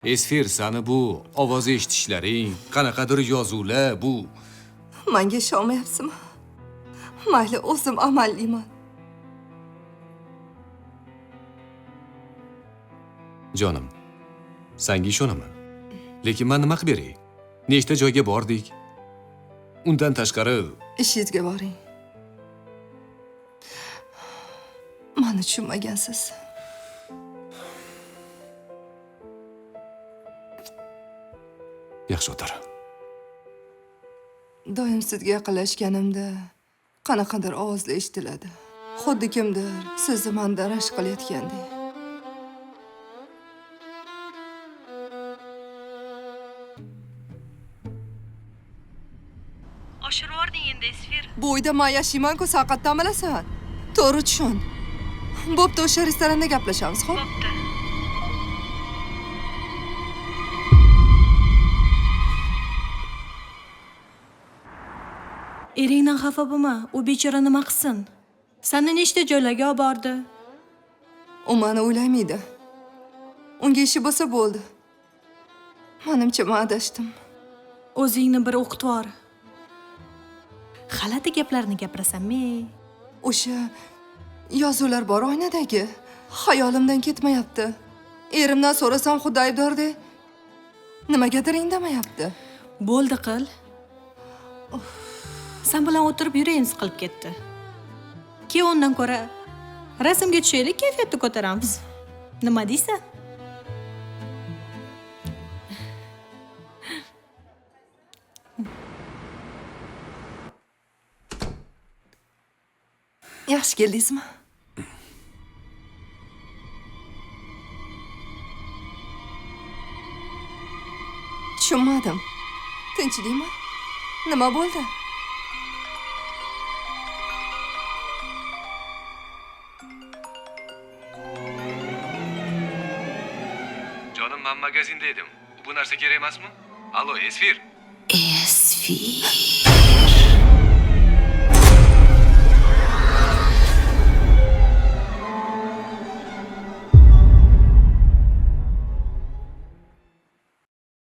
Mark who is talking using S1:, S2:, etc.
S1: Esfir, sani bu ovoz eshitishlaring, qanaqadir yozuvlar bu.
S2: Menga ishonmayapsizmi? Mayli, o'zim amallayman.
S1: Jonim, senga ishonaman. Lekin men nima qilib beray? Nechta joyga bordik? Undan tashqari
S2: Ishingizga boring. Meni tushunmagansiz.
S1: yaxshi o'tir.
S2: Doim sizga yaqinlashganimda qanaqadir ovozlar eshitiladi. Xuddi kimdir sizni mendan rashk qilayotgandek.
S3: Oshirib yubording endi Esfir.
S2: Bu uyda men yashayman-ku, saqatdan bilasan. To'g'ri tushun. Bo'pti, o'sha restoranda gaplashamiz, xo'p?
S3: Bo'pti. Eringdan xafa bo'lma, u bechora nima qilsin? Seni nechta joylarga olib bordi?
S2: U meni o'ylamaydi. Unga ishi bo'lsa bo'ldi. Menimcha men adashdim.
S3: O'zingni bir o'qitib yubor. G'alati gaplarni gapirasanmi?
S2: O'sha yozuvlar bor oynadagi. Xayolimdan ketmayapti. Erimdan so'rasam xuddi aybdordek. Nimagadir indamayapti.
S3: Bo'ldi qil. Sen bilan o'tirib yurayim siqilib ketdi. Keyin undan ko'ra rasmga tushaylik, kayfiyatni ko'taramiz. Nima deysan?
S2: Yaxshi keldingizmi? Tushunmadim. Tinchlikmi? Nima bo'ldi?
S1: Jonim, men magazinda edim. Bu narsa kerak emasmi? Allo, Esfir.
S4: Esfir.